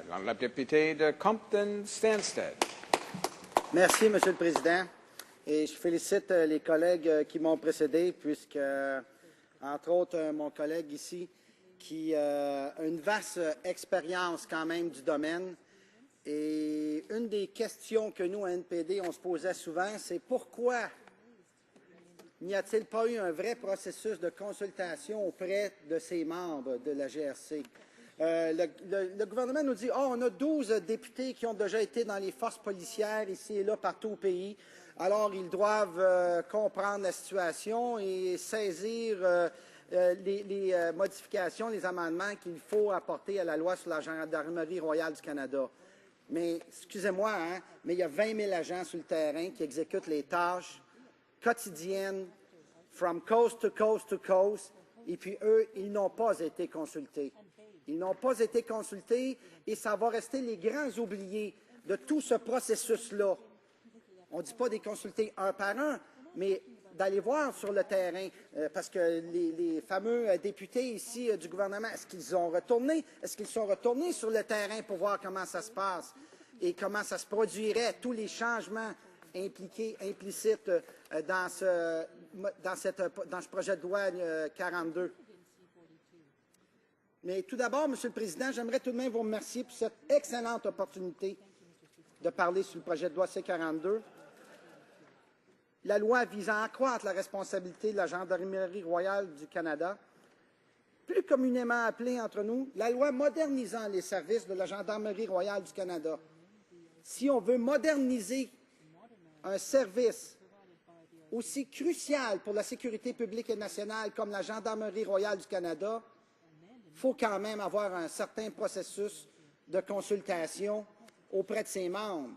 La députée de Compton-Stanstead. Merci, Monsieur le Président. Et je félicite les collègues qui m'ont précédé, puisque, entre autres, mon collègue ici, qui a une vaste expérience quand même du domaine. Et une des questions que nous, à NPD, on se posait souvent, c'est pourquoi n'y a-t-il pas eu un vrai processus de consultation auprès de ses membres de la GRC? Le gouvernement nous dit on a 12 députés qui ont déjà été dans les forces policières ici et là partout au pays. Alors, ils doivent comprendre la situation et saisir les modifications, les amendements qu'il faut apporter à la loi sur la Gendarmerie royale du Canada. Mais, excusez-moi, hein, mais il y a 20 000 agents sur le terrain qui exécutent les tâches quotidiennes, from coast to coast to coast, et puis eux, ils n'ont pas été consultés. Ils n'ont pas été consultés et ça va rester les grands oubliés de tout ce processus-là. On ne dit pas de les consulter un par un, mais d'aller voir sur le terrain, parce que les fameux députés ici du gouvernement, est-ce qu'ils ont retourné? Est-ce qu'ils sont retournés sur le terrain pour voir comment ça se passe et comment ça se produirait, tous les changements implicites dans ce projet de loi 42? Mais tout d'abord, Monsieur le Président, j'aimerais tout de même vous remercier pour cette excellente opportunité de parler sur le projet de loi C-42. La loi visant à accroître la responsabilité de la Gendarmerie royale du Canada, plus communément appelée entre nous, la loi modernisant les services de la Gendarmerie royale du Canada. Si on veut moderniser un service aussi crucial pour la sécurité publique et nationale comme la Gendarmerie royale du Canada, il faut quand même avoir un certain processus de consultation auprès de ses membres.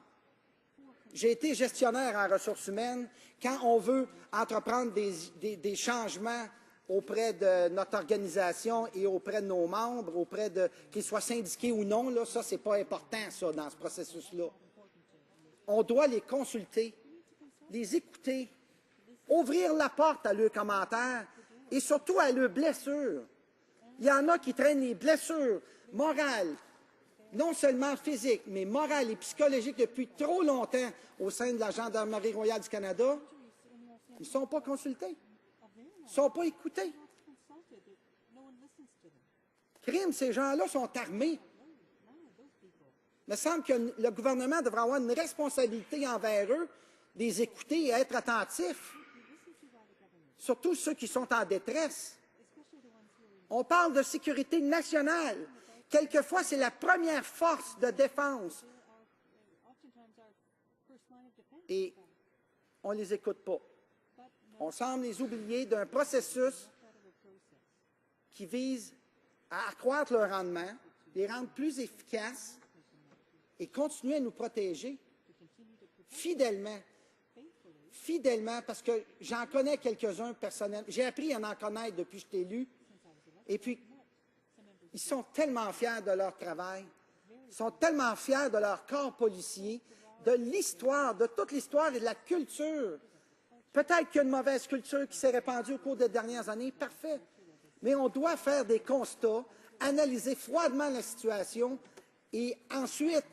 J'ai été gestionnaire en ressources humaines. Quand on veut entreprendre des changements auprès de notre organisation et auprès de nos membres, qu'ils soient syndiqués ou non, là, ça, c'est pas important, ça, dans ce processus-là. On doit les consulter, les écouter, ouvrir la porte à leurs commentaires et surtout à leurs blessures. Il y en a qui traînent les blessures morales, non seulement physiques, mais morales et psychologiques depuis trop longtemps au sein de la Gendarmerie royale du Canada. Ils ne sont pas consultés. Ils ne sont pas écoutés. Crime, ces gens-là sont armés. Il me semble que le gouvernement devrait avoir une responsabilité envers eux, de les écouter et être attentifs. Surtout ceux qui sont en détresse. On parle de sécurité nationale. Quelquefois, c'est la première force de défense. Et on ne les écoute pas. On semble les oublier d'un processus qui vise à accroître leur rendement, les rendre plus efficaces et continuer à nous protéger fidèlement. Fidèlement, parce que j'en connais quelques-uns personnellement. J'ai appris à en connaître depuis que je suis élu. Et puis, ils sont tellement fiers de leur travail, ils sont tellement fiers de leur corps policier, de l'histoire, de toute l'histoire et de la culture. Peut-être qu'il y a une mauvaise culture qui s'est répandue au cours des dernières années, parfait. Mais on doit faire des constats, analyser froidement la situation et ensuite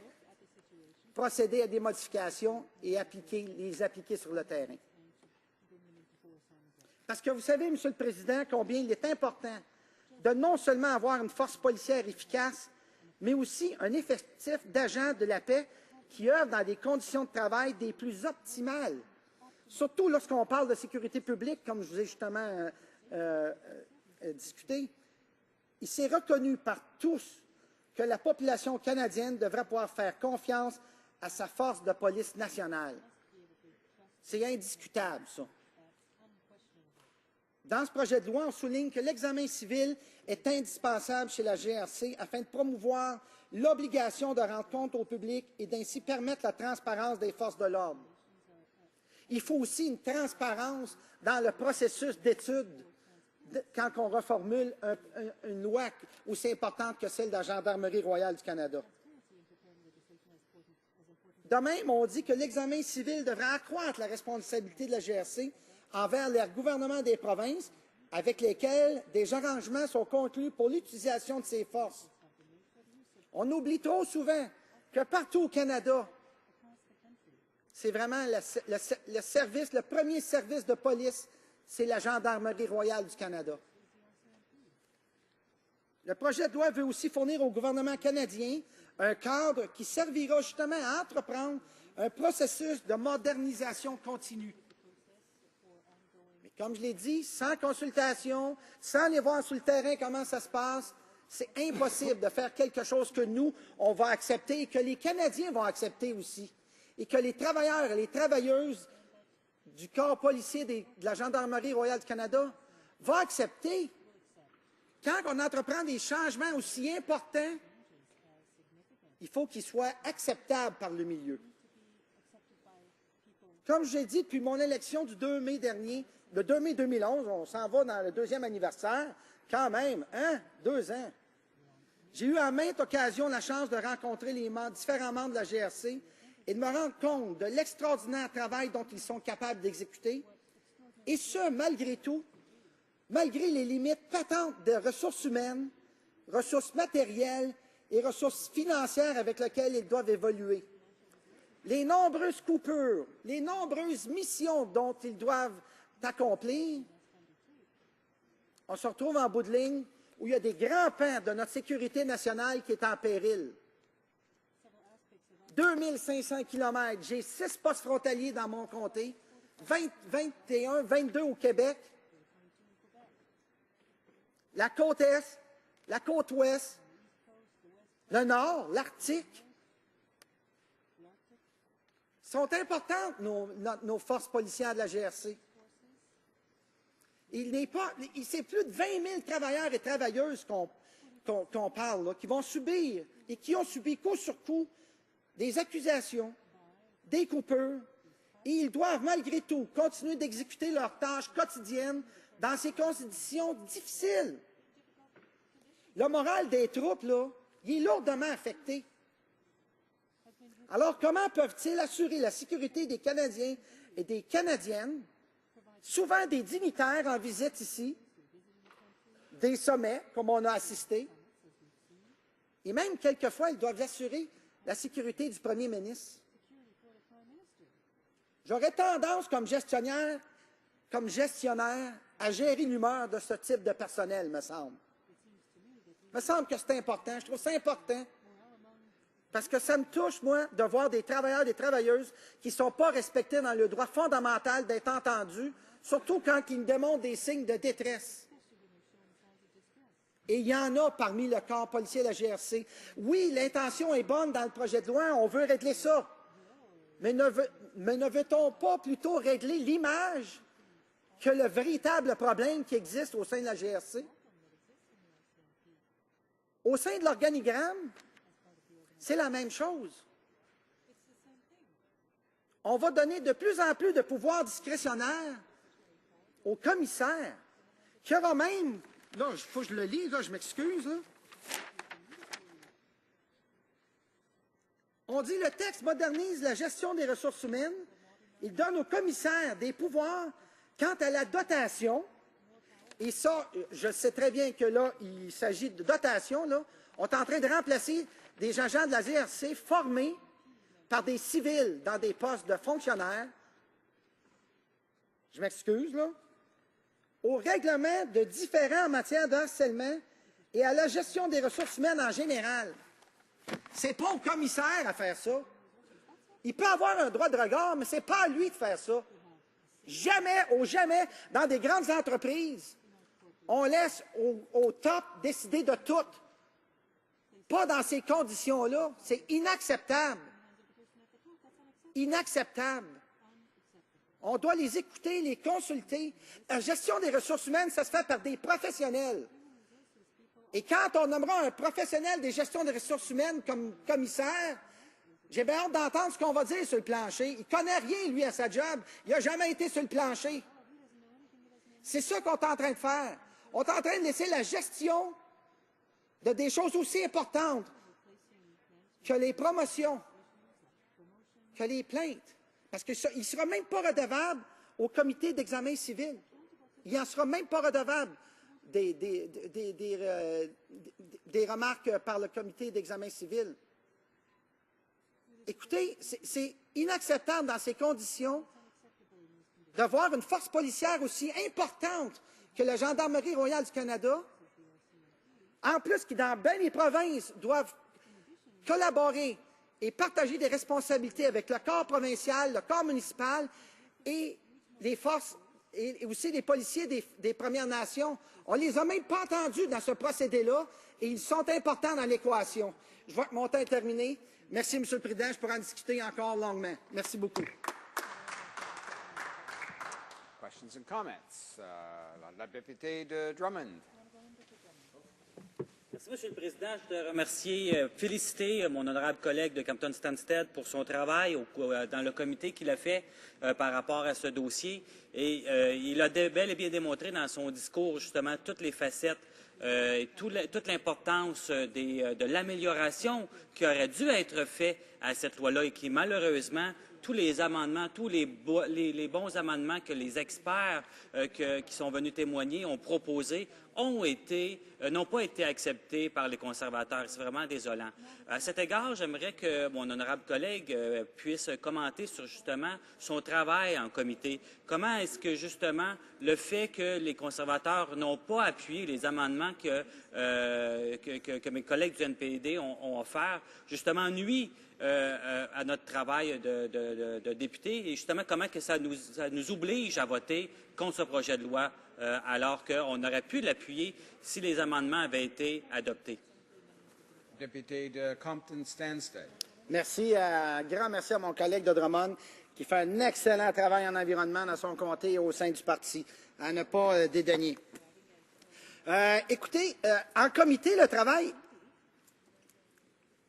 procéder à des modifications et les appliquer sur le terrain. Parce que vous savez, Monsieur le Président, combien il est important de non seulement avoir une force policière efficace, mais aussi un effectif d'agents de la paix qui œuvrent dans des conditions de travail des plus optimales. Surtout lorsqu'on parle de sécurité publique, comme je vous ai justement discuté, il s'est reconnu par tous que la population canadienne devrait pouvoir faire confiance à sa force de police nationale. C'est indiscutable, ça. Dans ce projet de loi, on souligne que l'examen civil est indispensable chez la GRC afin de promouvoir l'obligation de rendre compte au public et d'ainsi permettre la transparence des forces de l'ordre. Il faut aussi une transparence dans le processus d'étude quand on reformule une loi aussi importante que celle de la Gendarmerie royale du Canada. De même, on dit que l'examen civil devrait accroître la responsabilité de la GRC envers les gouvernements des provinces avec lesquels des arrangements sont conclus pour l'utilisation de ces forces. On oublie trop souvent que partout au Canada, c'est vraiment le service, le premier service de police, c'est la Gendarmerie royale du Canada. Le projet de loi veut aussi fournir au gouvernement canadien un cadre qui servira justement à entreprendre un processus de modernisation continue. Mais comme je l'ai dit, sans consultation, sans aller voir sur le terrain comment ça se passe, c'est impossible de faire quelque chose que nous, on va accepter et que les Canadiens vont accepter aussi. Et que les travailleurs et les travailleuses du corps policier de la Gendarmerie royale du Canada vont accepter. Quand on entreprend des changements aussi importants, il faut qu'ils soient acceptables par le milieu. Comme je l'ai dit depuis mon élection du 2 mai dernier, le 2 mai 2011, on s'en va dans le 2e anniversaire, quand même, hein, 2 ans. J'ai eu à maintes occasions la chance de rencontrer les différents membres de la GRC et de me rendre compte de l'extraordinaire travail dont ils sont capables d'exécuter, et ce, malgré tout, malgré les limites patentes de ressources humaines, ressources matérielles et ressources financières avec lesquelles ils doivent évoluer. Les nombreuses coupures, les nombreuses missions dont ils doivent accomplir, on se retrouve en bout de ligne où il y a des grands pans de notre sécurité nationale qui est en péril. 2500 km, j'ai 6 postes frontaliers dans mon comté, 21, 22 au Québec, la côte Est, la côte Ouest, le Nord, l'Arctique. Sont importantes nos forces policières de la GRC. C'est plus de 20 000 travailleurs et travailleuses qu'on parle, là, qui vont subir et qui ont subi coup sur coup des accusations, des coupures, et ils doivent malgré tout continuer d'exécuter leurs tâches quotidiennes dans ces conditions difficiles. Le moral des troupes, là, il est lourdement affecté. Alors, comment peuvent-ils assurer la sécurité des Canadiens et des Canadiennes, souvent des dignitaires en visite ici, des sommets, comme on a assisté, et même quelquefois, ils doivent assurer la sécurité du premier ministre. J'aurais tendance, comme gestionnaire, à gérer l'humeur de ce type de personnel, me semble. Me semble que c'est important. Je trouve ça important. Parce que ça me touche, moi, de voir des travailleurs et des travailleuses qui ne sont pas respectés dans le droit fondamental d'être entendus, surtout quand ils me démontrent des signes de détresse. Et il y en a parmi le corps policier de la GRC. Oui, l'intention est bonne dans le projet de loi, on veut régler ça. Mais ne veut-on pas plutôt régler l'image que le véritable problème qui existe au sein de la GRC? Au sein de l'organigramme, c'est la même chose. On va donner de plus en plus de pouvoirs discrétionnaires au commissaire, qui aura même... Là, il faut que je le lise, là, je m'excuse. Là. On dit le texte modernise la gestion des ressources humaines. Il donne au commissaire des pouvoirs quant à la dotation. Et ça, je sais très bien que là, il s'agit de dotation. Là. On est en train de remplacer des agents de la GRC formés par des civils dans des postes de fonctionnaires. Je m'excuse, là. Au règlement de différents en matière de harcèlement et à la gestion des ressources humaines en général. C'est pas au commissaire à faire ça. Il peut avoir un droit de regard, mais c'est pas à lui de faire ça. Jamais, jamais, dans des grandes entreprises, on laisse au top décider de tout. Pas dans ces conditions-là. C'est inacceptable. Inacceptable. On doit les écouter, les consulter. La gestion des ressources humaines, ça se fait par des professionnels. Et quand on nommera un professionnel des gestions des ressources humaines comme commissaire, j'ai bien hâte d'entendre ce qu'on va dire sur le plancher. Il ne connaît rien, lui, à sa job. Il n'a jamais été sur le plancher. C'est ça qu'on est en train de faire. On est en train de laisser la gestion de des choses aussi importantes que les promotions, que les plaintes. Parce qu'il ne sera même pas redevable au comité d'examen civil. Il n'en sera même pas redevable. des remarques par le comité d'examen civil. Écoutez, c'est inacceptable dans ces conditions de voir une force policière aussi importante que la Gendarmerie royale du Canada, en plus qui, dans bien des provinces, doivent collaborer et partager des responsabilités avec le corps provincial, le corps municipal et les forces et aussi les policiers des Premières Nations. On ne les a même pas entendus dans ce procédé-là et ils sont importants dans l'équation. Je vois que mon temps est terminé. Merci, M. le Président. Je pourrais en discuter encore longuement. Merci beaucoup. Questions and comments. La députée de Drummond. Merci, M. le Président. Je voudrais remercier, féliciter mon honorable collègue de Campton-Stanstead pour son travail dans le comité qu'il a fait par rapport à ce dossier. Et il a bel et bien démontré dans son discours, justement, toutes les facettes et toute l'importance de l'amélioration qui aurait dû être faite à cette loi-là et qui, malheureusement, tous les amendements, tous les bons amendements que les experts qui sont venus témoigner ont proposés n'ont pas été acceptés par les conservateurs. C'est vraiment désolant. À cet égard, j'aimerais que mon honorable collègue puisse commenter sur justement son travail en comité. Comment est-ce que justement le fait que les conservateurs n'ont pas appuyé les amendements que mes collègues du NPD ont offerts, justement nuit à notre travail de député et justement comment que ça nous oblige à voter contre ce projet de loi alors qu'on aurait pu l'appuyer si les amendements avaient été adoptés. Député de Compton-Stanstead. Merci, grand merci à mon collègue de Drummond qui fait un excellent travail en environnement dans son comté et au sein du parti, à ne pas dédaigner. Écoutez, en comité, le travail,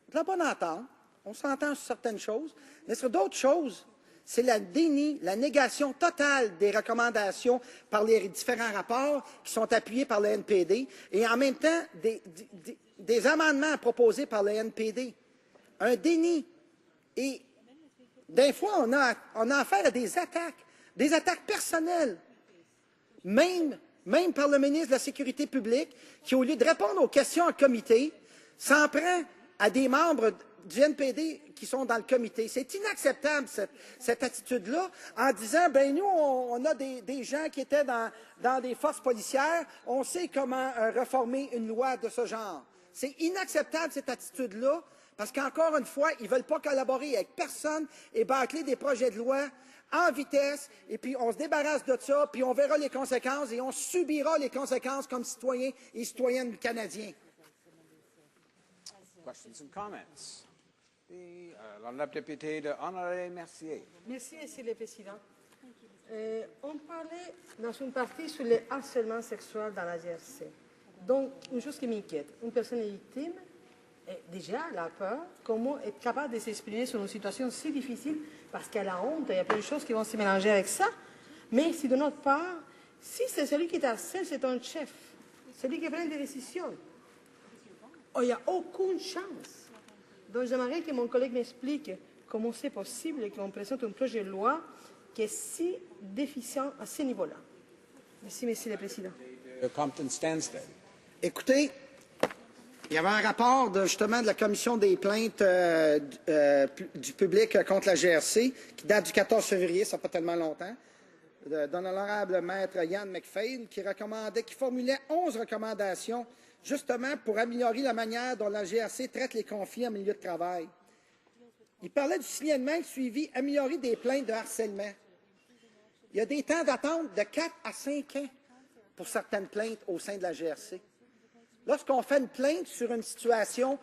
de la bonne entente, on s'entend sur certaines choses, mais sur d'autres choses, c'est la déni, la négation totale des recommandations par les différents rapports qui sont appuyés par le NPD et en même temps des amendements proposés par le NPD. Un déni. Et des fois, on a affaire à des attaques personnelles, même par le ministre de la Sécurité publique, qui, au lieu de répondre aux questions en comité, s'en prend à des membres du NPD qui sont dans le comité. C'est inacceptable, cette attitude-là, en disant, ben nous, on a des gens qui étaient dans des forces policières, on sait comment reformer une loi de ce genre. C'est inacceptable, cette attitude-là, parce qu'encore une fois, ils ne veulent pas collaborer avec personne et bâcler des projets de loi en vitesse, et puis on se débarrasse de ça, puis on verra les conséquences et on subira les conséquences comme citoyens et citoyennes canadiens. Questions and comments. La députée de Honoré-Mercier. Merci, Monsieur le Président. On parlait dans une partie sur le harcèlement sexuel dans la GRC. Donc, une chose qui m'inquiète, une personne est victime, et déjà, elle a peur, comment être capable de s'exprimer sur une situation si difficile, parce qu'elle a honte, il y a plein de choses qui vont se mélanger avec ça. Mais si de notre part, si c'est celui qui harcèle, c'est un chef, celui qui prend des décisions, il n'y a aucune chance. Donc, j'aimerais que mon collègue m'explique comment c'est possible qu'on présente un projet de loi qui est si déficient à ce niveau-là. Merci, Monsieur le Président. Compton-Stanstead. Écoutez, il y avait un rapport justement de la commission des plaintes du public contre la GRC qui date du 14 février, ça n'a pas tellement longtemps, d'un honorable maître Ian McFain qui formulait 11 recommandations justement pour améliorer la manière dont la GRC traite les conflits en milieu de travail. Il parlait du signalement suivi, améliorer des plaintes de harcèlement. Il y a des temps d'attente de 4 à 5 ans pour certaines plaintes au sein de la GRC. Lorsqu'on fait une plainte sur une situation,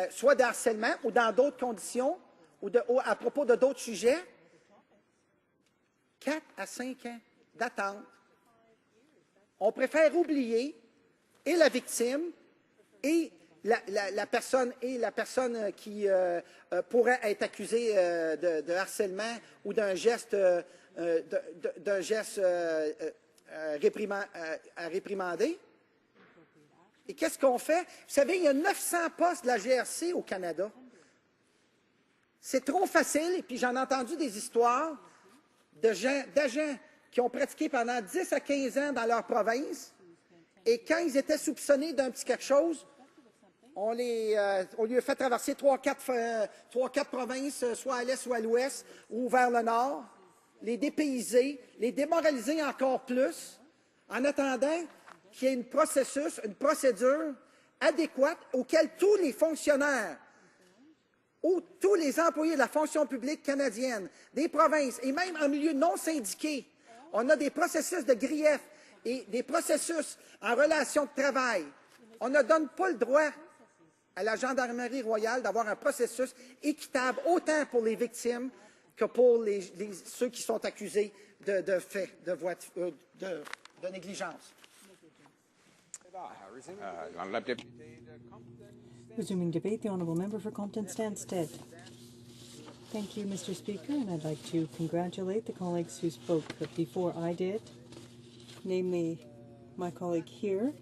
soit de harcèlement ou dans d'autres conditions, ou à propos de d'autres sujets, 4 à 5 ans d'attente. On préfère oublier et la victime et la personne qui pourrait être accusée de harcèlement ou d'un geste à réprimander. Et qu'est-ce qu'on fait? Vous savez, il y a 900 postes de la GRC au Canada. C'est trop facile, et puis j'en ai entendu des histoires d'agents qui ont pratiqué pendant 10 à 15 ans dans leur province Et quand ils étaient soupçonnés d'un petit quelque chose, on lui a fait traverser 3-4 provinces, soit à l'est, soit à l'ouest, ou vers le nord, les dépayser, les démoraliser encore plus, en attendant qu'il y ait un processus, une procédure adéquate auquel tous les fonctionnaires ou tous les employés de la fonction publique canadienne, des provinces et même en milieu non syndiqué, on a des processus de grief et des processus en relation de travail. On ne donne pas le droit à la Gendarmerie royale d'avoir un processus équitable autant pour les victimes que pour ceux qui sont accusés de faits de négligence. Resuming debate, the Honourable Member for Compton-Stanstead. Thank you, Mr. Speaker, and I'd like to congratulate the colleagues who spoke before I did, namely my colleague here,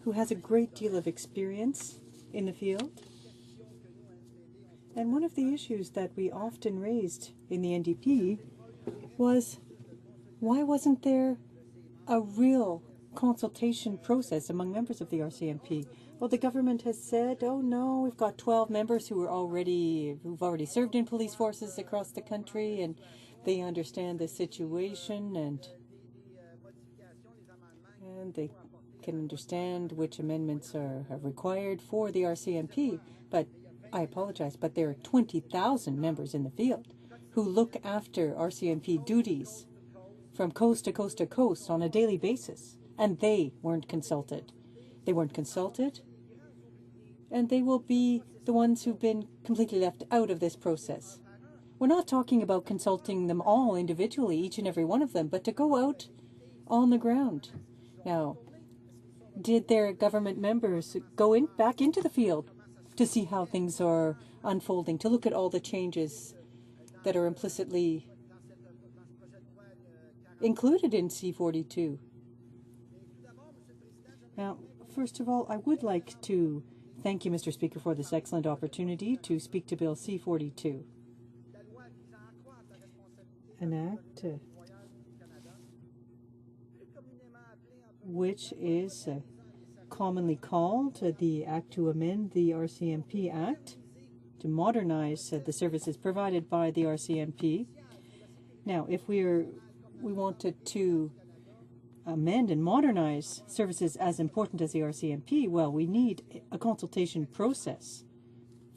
who has a great deal of experience in the field. And one of the issues that we often raised in the NDP was, why wasn't there a real consultation process among members of the RCMP? Well, the government has said, oh no, we've got 12 members who've already served in police forces across the country, and they understand the situation, and they can understand which amendments are required for the RCMP. But I apologize, but there are 20,000 members in the field who look after RCMP duties from coast to coast to coast on a daily basis, and they weren't consulted. They weren't consulted, and they will be the ones who've been completely left out of this process. We're not talking about consulting them all individually, each and every one of them, but to go out on the ground. Now, did their government members go back into the field to see how things are unfolding, to look at all the changes that are implicitly included in C-42? Now, first of all, I would like to thank you, Mr. Speaker, for this excellent opportunity to speak to Bill C-42, an act which is commonly called the Act to amend the RCMP Act to modernize the services provided by the RCMP. Now, if we wanted to amend and modernize services as important as the RCMP, well, we need a consultation process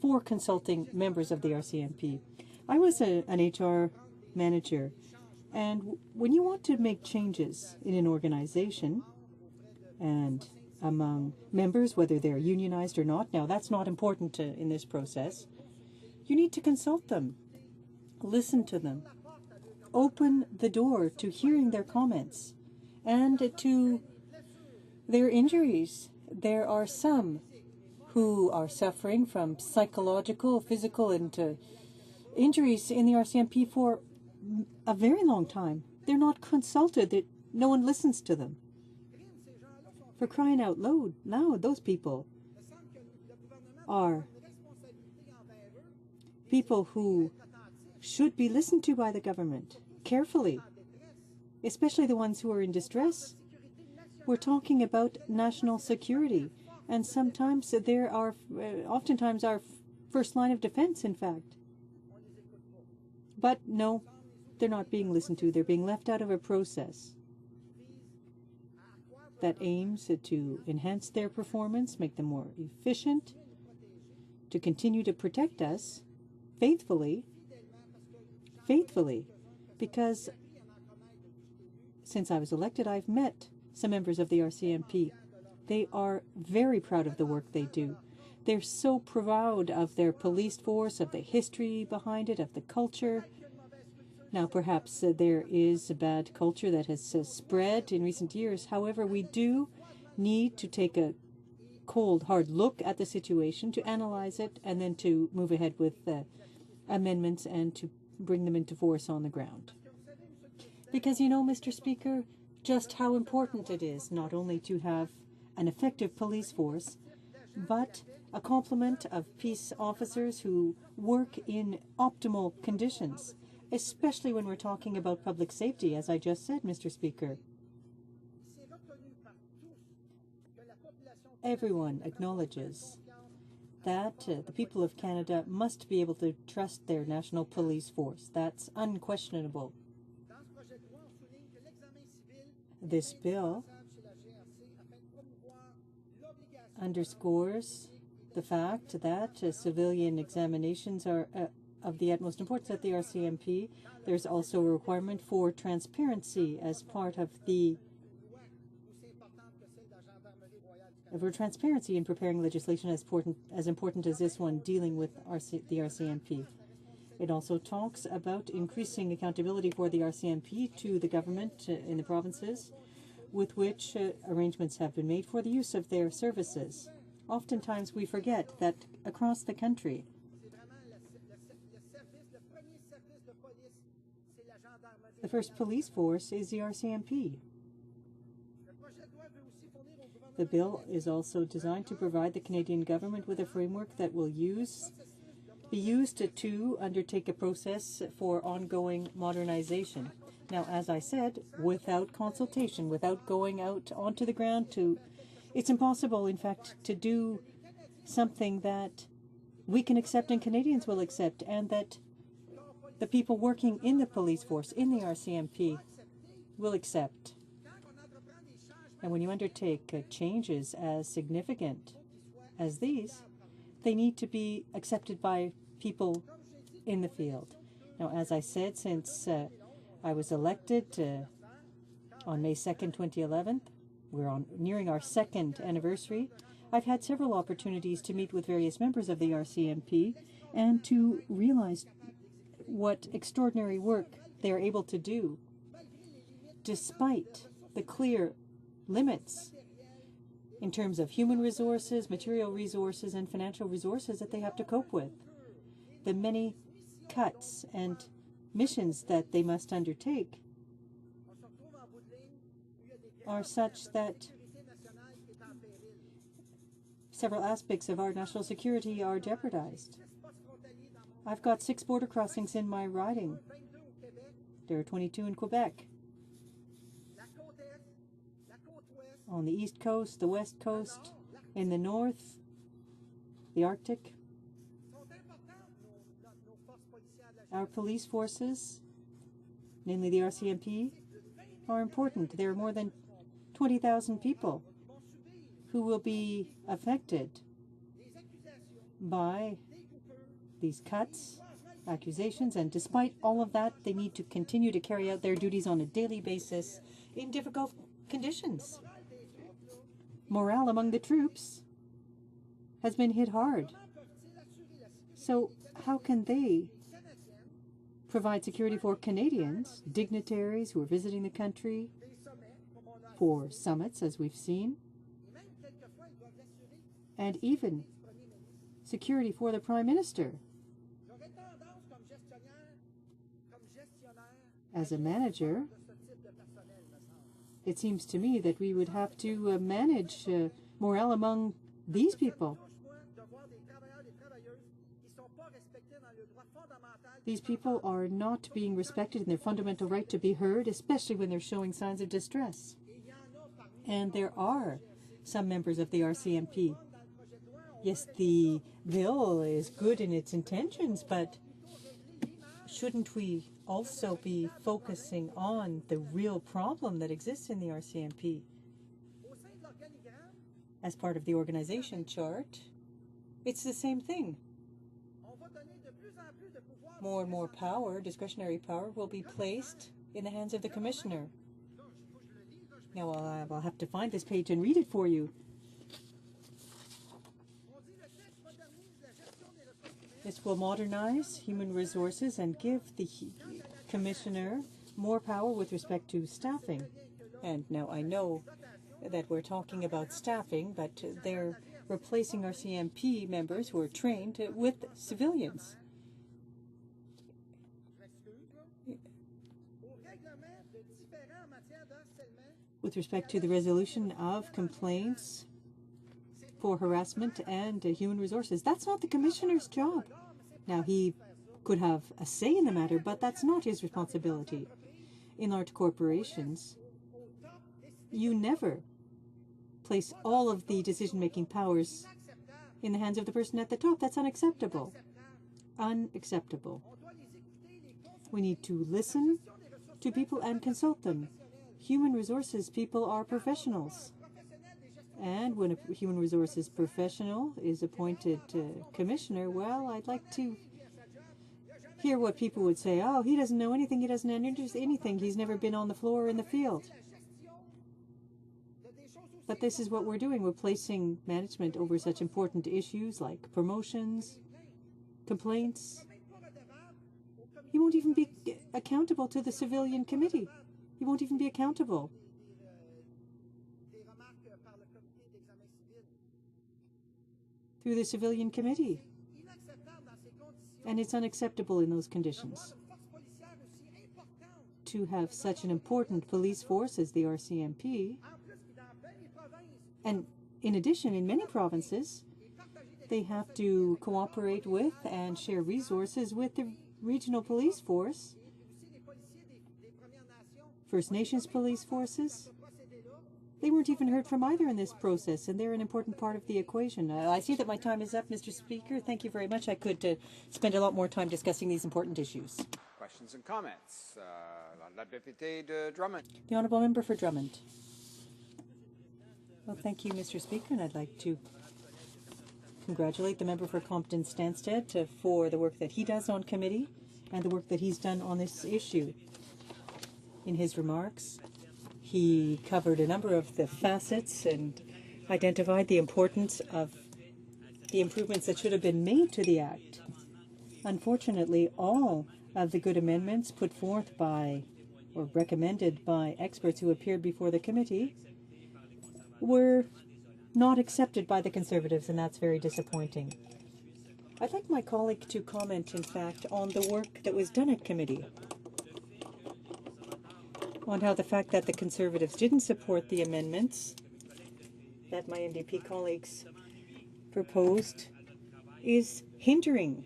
for consulting members of the RCMP. I was an HR manager, and when you want to make changes in an organization and among members, whether they're unionized or not, now that's not important in this process, you need to consult them, listen to them, open the door to hearing their comments and to their injuries. There are some who are suffering from psychological, physical, and injuries in the RCMP for a very long time. They're not consulted. No one listens to them. For crying out loud, now those people are people who should be listened to by the government carefully, especially the ones who are in distress. We're talking about national security, and sometimes there are, oftentimes our first line of defense, in fact. But no, they're not being listened to. They're being left out of a process that aims to enhance their performance, make them more efficient, to continue to protect us faithfully, because since I was elected, I've met some members of the RCMP. They are very proud of the work they do. They're so proud of their police force, of the history behind it, of the culture. Now, perhaps there is a bad culture that has spread in recent years. However, we do need to take a cold, hard look at the situation, to analyze it, and then to move ahead with amendments and to bring them into force on the ground. Because you know, Mr. Speaker, just how important it is not only to have an effective police force, but a complement of peace officers who work in optimal conditions, especially when we're talking about public safety, as I just said, Mr. Speaker. everyone acknowledges that the people of Canada must be able to trust their national police force. That's unquestionable. This bill underscores the fact that civilian examinations are of the utmost importance at the RCMP. There's also a requirement for transparency as part of the transparency in preparing legislation as important as this one dealing with the RCMP. It also talks about increasing accountability for the RCMP to the government in the provinces, with which arrangements have been made for the use of their services. Oftentimes we forget that across the country, the first police force is the RCMP. The bill is also designed to provide the Canadian government with a framework that will be used to undertake a process for ongoing modernization. Now, as I said, without consultation, without going out onto the ground it's impossible, in fact, to do something that we can accept and Canadians will accept, and that the people working in the police force, in the RCMP, will accept. And when you undertake changes as significant as these, they need to be accepted by people in the field. Now, as I said, since I was elected on May 2nd, 2011, we're nearing our second anniversary, I've had several opportunities to meet with various members of the RCMP and to realize what extraordinary work they are able to do despite the clear limits in terms of human resources, material resources, and financial resources that they have to cope with. The many cuts and missions that they must undertake are such that several aspects of our national security are jeopardized. I've got 6 border crossings in my riding. There are 22 in Quebec. On the East Coast, the West Coast, in the North, the Arctic. Our police forces, namely the RCMP, are important. There are more than 20,000 people who will be affected by these cuts, accusations, and despite all of that, they need to continue to carry out their duties on a daily basis in difficult conditions. Morale among the troops has been hit hard. So how can they provide security for Canadians, dignitaries who are visiting the country, for summits, as we've seen, and even security for the Prime Minister? As a manager, it seems to me that we would have to manage morale among these people. These people are not being respected in their fundamental right to be heard, especially when they're showing signs of distress. And there are some members of the RCMP. Yes, the bill is good in its intentions, but shouldn't we also be focusing on the real problem that exists in the RCMP? As part of the organization chart, it's the same thing. More and more power, discretionary power, will be placed in the hands of the commissioner. Now, I'll have to find this page and read it for you. This will modernize human resources and give the commissioner more power with respect to staffing. And now I know that we're talking about staffing, but they're replacing RCMP members who are trained with civilians. With respect to the resolution of complaints for harassment and human resources, that's not the commissioner's job. Now, he could have a say in the matter, but that's not his responsibility. In large corporations, you never place all of the decision-making powers in the hands of the person at the top. That's unacceptable. Unacceptable. We need to listen to people and consult them. Human resources people are professionals. And when a human resources professional is appointed commissioner, well, I'd like to hear what people would say. Oh, he doesn't know anything. He doesn't understand anything. He's never been on the floor or in the field. But this is what we're doing. We're placing management over such important issues like promotions, complaints. He won't even be accountable to the civilian committee. He won't even be accountable. Through the civilian committee. And it's unacceptable in those conditions to have such an important police force as the RCMP. And in addition, in many provinces, they have to cooperate with and share resources with the regional police force, First Nations police forces. They weren't even heard from either in this process, and they're an important part of the equation. I see that my time is up, Mr. Speaker. Thank you very much. I could spend a lot more time discussing these important issues. Questions and comments. La députée de Drummond. The Honourable Member for Drummond. Well, thank you, Mr. Speaker, and I'd like to congratulate the member for Compton-Stanstead for the work that he does on committee and the work that he's done on this issue. In his remarks, he covered a number of the facets and identified the importance of the improvements that should have been made to the Act. Unfortunately, all of the good amendments put forth by or recommended by experts who appeared before the committee were not accepted by the Conservatives, and that's very disappointing. I'd like my colleague to comment, in fact, on the work that was done at committee, on how the fact that the Conservatives didn't support the amendments that my NDP colleagues proposed is hindering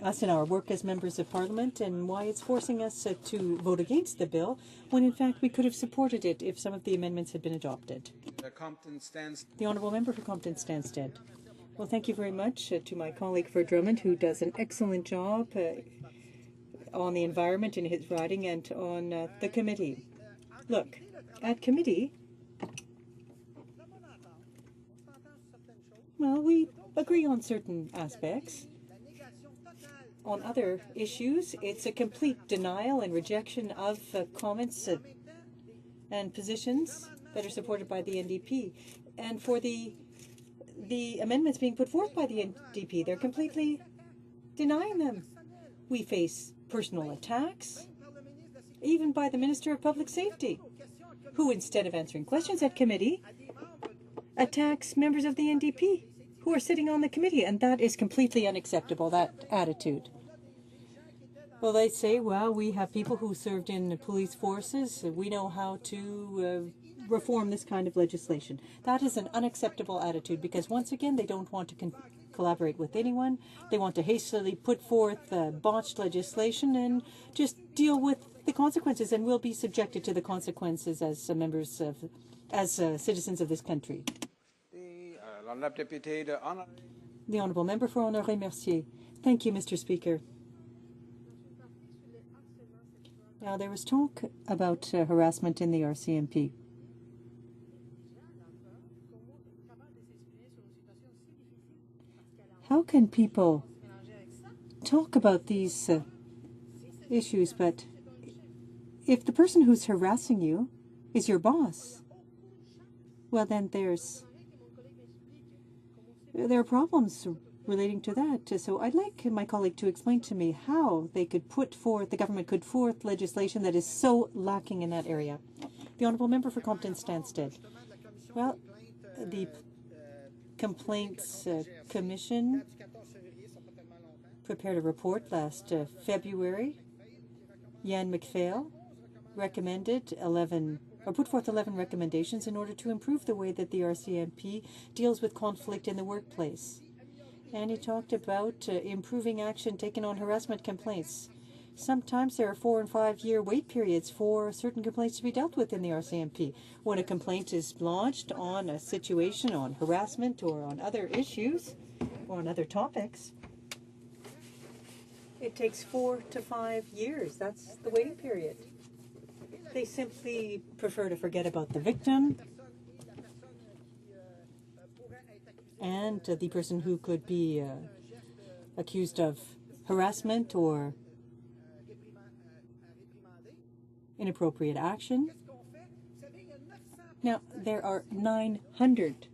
us in our work as members of Parliament, and why it's forcing us to vote against the bill when in fact we could have supported it if some of the amendments had been adopted. The Honourable Member for Compton-Stanstead. Well, thank you very much to my colleague for Drummond, who does an excellent job on the environment in his riding and on the committee. Look, at committee, well, we agree on certain aspects. On other issues, it's a complete denial and rejection of comments and positions that are supported by the NDP. And for the amendments being put forth by the NDP, they're completely denying them. We face personal attacks, even by the Minister of Public Safety, who, instead of answering questions at committee, attacks members of the NDP who are sitting on the committee, and that is completely unacceptable, that attitude. Well, they say, well, we have people who served in the police forces. We know how to reform this kind of legislation. That is an unacceptable attitude because, once again, they don't want to collaborate with anyone. They want to hastily put forth botched legislation and just deal with the consequences, and will be subjected to the consequences as members of, as citizens of this country. The Honourable Member for Honoré-Mercier. Thank you, Mr. Speaker. Now, there was talk about harassment in the RCMP. How can people talk about these issues, but if the person who's harassing you is your boss, well, then there are problems relating to that. So I'd like my colleague to explain to me how they could put forth, the government could forth legislation that is so lacking in that area. The Honourable Member for Compton-Stanstead. Well, the Complaints Commission prepared a report last February. Jan McPhail recommended put forth 11 recommendations in order to improve the way that the RCMP deals with conflict in the workplace. And he talked about improving action taken on harassment complaints. Sometimes there are 4- and 5-year wait periods for certain complaints to be dealt with in the RCMP. When a complaint is lodged on a situation, on harassment or on other issues, or on other topics, it takes 4 to 5 years. That's the waiting period. They simply prefer to forget about the victim and the person who could be accused of harassment or inappropriate action. Now, there are 900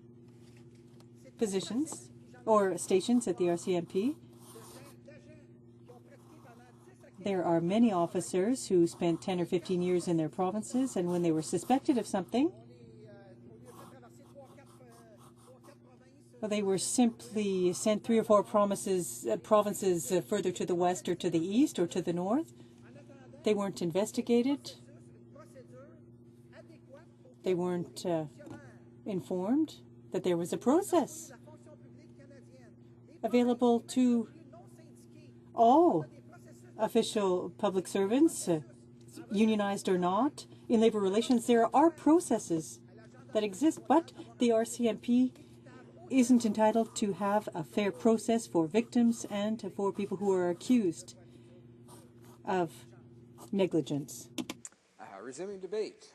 positions or stations at the RCMP. There are many officers who spent 10 or 15 years in their provinces, and when they were suspected of something, they were simply sent 3 or 4 provinces further to the west or to the east or to the north. They weren't investigated. They weren't informed that there was a process available to all official public servants, unionized or not. In labor relations, there are processes that exist, but the RCMP isn't entitled to have a fair process for victims and for people who are accused of negligence. Resuming debate.